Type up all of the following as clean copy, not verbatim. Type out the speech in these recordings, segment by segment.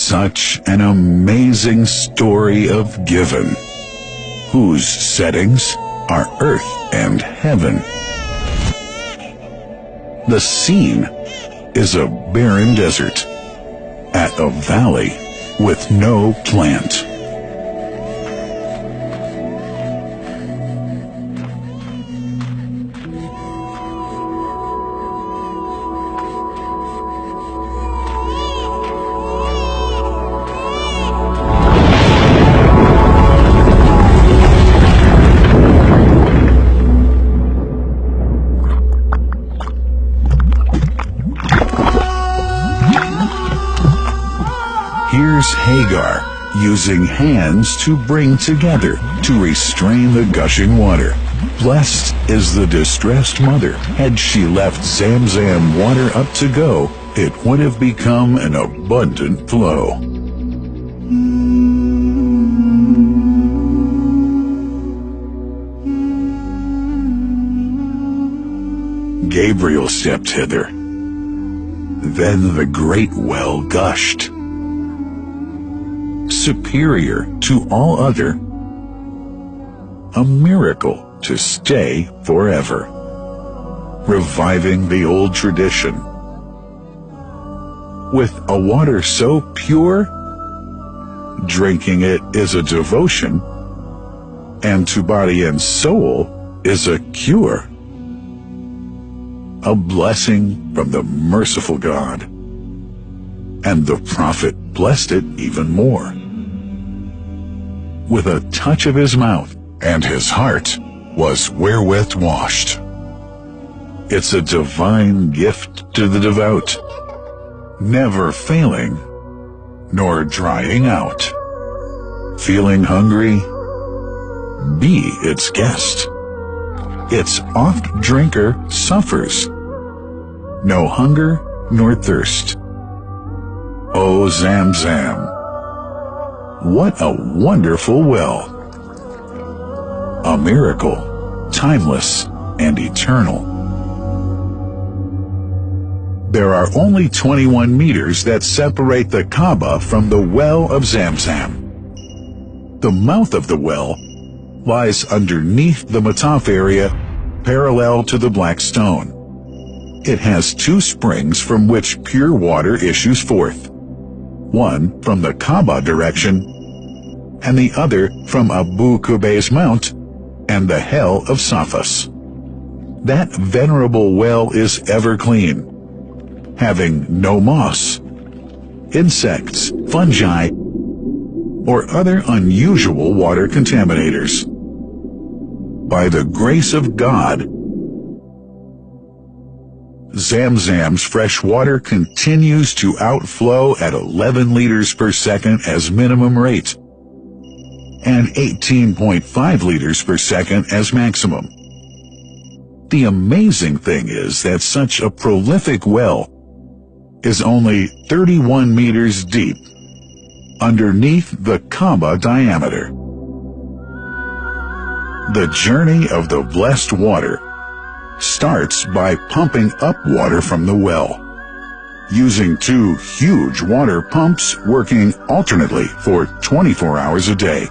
Such an amazing story of giving, whose settings are earth and heaven. The scene is a barren desert at a valley with no plant. Here's Hagar using hands to bring together to restrain the gushing water. Blessed is the distressed mother. Had she left Zamzam water up to go, it would have become an abundant flow. Gabriel stepped hither. Then the great well gushed, superior to all other, a miracle to stay forever, reviving the old tradition. With a water so pure, drinking it is a devotion, and to body and soul is a cure, a blessing from the merciful God. And the prophet blessed it even more. With a touch of his mouth, and his heart was wherewith washed. It's a divine gift to the devout, never failing, nor drying out. Feeling hungry? Be its guest. Its oft-drinker suffers no hunger nor thirst. O Zamzam, what a wonderful well! A miracle, timeless and eternal. There are only 21 meters that separate the Kaaba from the well of Zamzam. The mouth of the well lies underneath the Mataf area, parallel to the black stone. It has two springs from which pure water issues forth, one from the Kaaba direction, and the other from Abu Qubay's mount and the hell of Safas. That venerable well is ever clean, having no moss, insects, fungi, or other unusual water contaminators. By the grace of God, Zamzam's fresh water continues to outflow at 11 liters per second as minimum rate, and 18.5 liters per second as maximum. The amazing thing is that such a prolific well is only 31 meters deep, underneath the Kaaba diameter. The journey of the blessed water starts by pumping up water from the well, using two huge water pumps working alternately for 24 hours a day.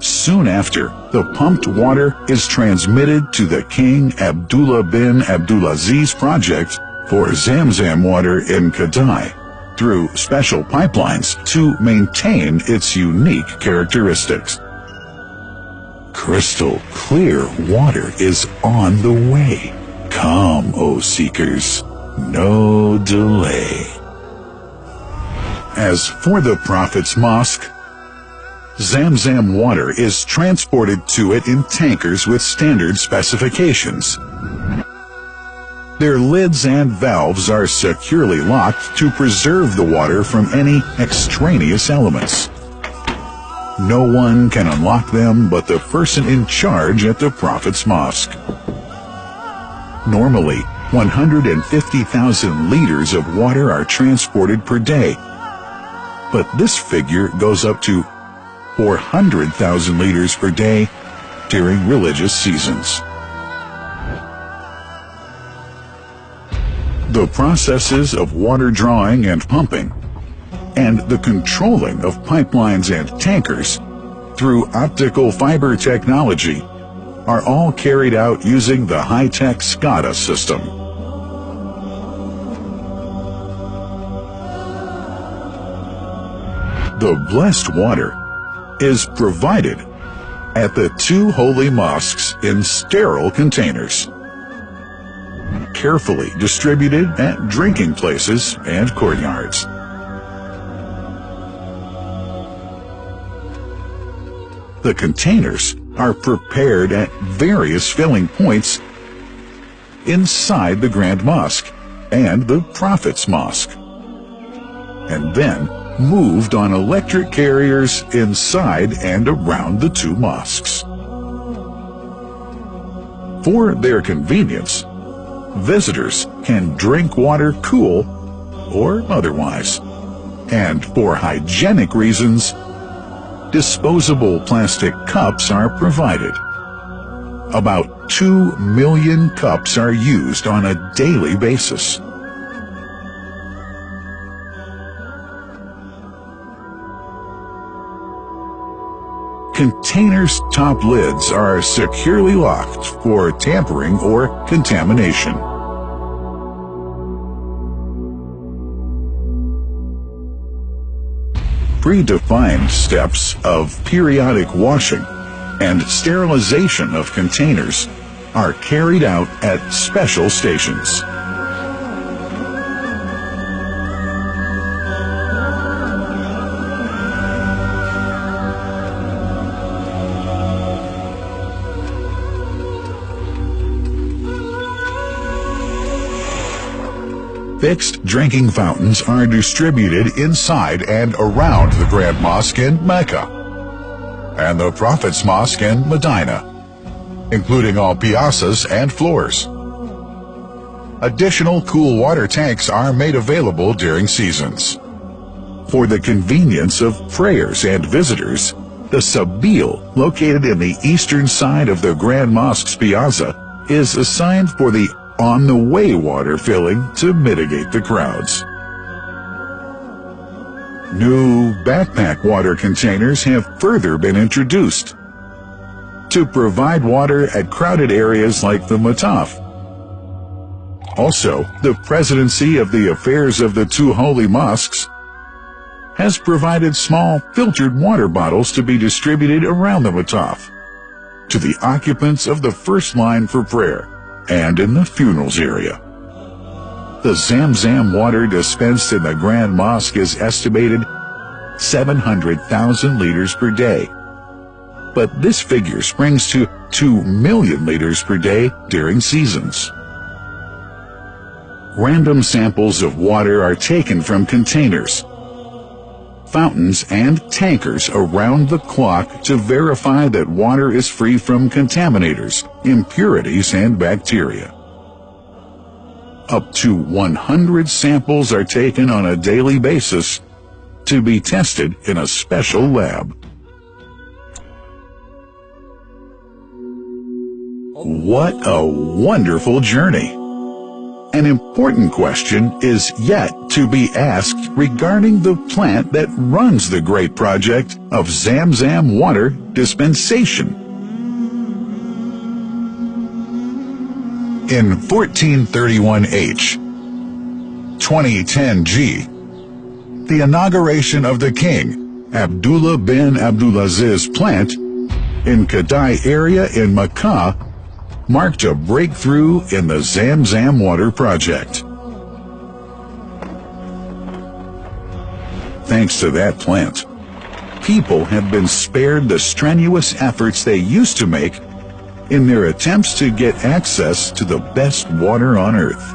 Soon after, the pumped water is transmitted to the King Abdullah bin Abdulaziz project for Zamzam water in Kadai through special pipelines to maintain its unique characteristics. Crystal clear water is on the way. Come, O seekers, no delay. As for the Prophet's mosque, Zamzam water is transported to it in tankers with standard specifications. Their lids and valves are securely locked to preserve the water from any extraneous elements. No one can unlock them but the person in charge at the Prophet's mosque. Normally, 150,000 liters of water are transported per day, but this figure goes up to 400,000 liters per day during religious seasons. The processes of water drawing and pumping and the controlling of pipelines and tankers through optical fiber technology are all carried out using the high-tech SCADA system. The blessed water is provided at the two holy mosques in sterile containers, carefully distributed at drinking places and courtyards. The containers are prepared at various filling points inside the Grand Mosque and the Prophet's Mosque, and then moved on electric carriers inside and around the two mosques. For their convenience, visitors can drink water cool or otherwise, and for hygienic reasons, disposable plastic cups are provided. About 2 million cups are used on a daily basis. Containers' top lids are securely locked for tampering or contamination. Predefined steps of periodic washing and sterilization of containers are carried out at special stations. Fixed drinking fountains are distributed inside and around the Grand Mosque in Mecca and the Prophet's Mosque in Medina, including all piazzas and floors. Additional cool water tanks are made available during seasons. For the convenience of prayers and visitors, the Sabil, located in the eastern side of the Grand Mosque's piazza, is assigned for the on-the-way water filling to mitigate the crowds. New backpack water containers have further been introduced to provide water at crowded areas like the Mataf. Also, the Presidency of the Affairs of the Two Holy Mosques has provided small filtered water bottles to be distributed around the Mataf to the occupants of the first line for prayer and in the funerals area. The Zamzam water dispensed in the Grand Mosque is estimated 700,000 liters per day, but this figure springs to 2 million liters per day during seasons. Random samples of water are taken from containers, fountains, and tankers around the clock to verify that water is free from contaminators, impurities, and bacteria. Up to 100 samples are taken on a daily basis to be tested in a special lab. What a wonderful journey! An important question is yet to be asked regarding the plant that runs the great project of Zamzam water dispensation. In 1431H, 2010G, the inauguration of the king, Abdullah bin Abdulaziz plant in Kadai area in Makkah marked a breakthrough in the Zamzam water project. Thanks to that plant, people have been spared the strenuous efforts they used to make in their attempts to get access to the best water on earth.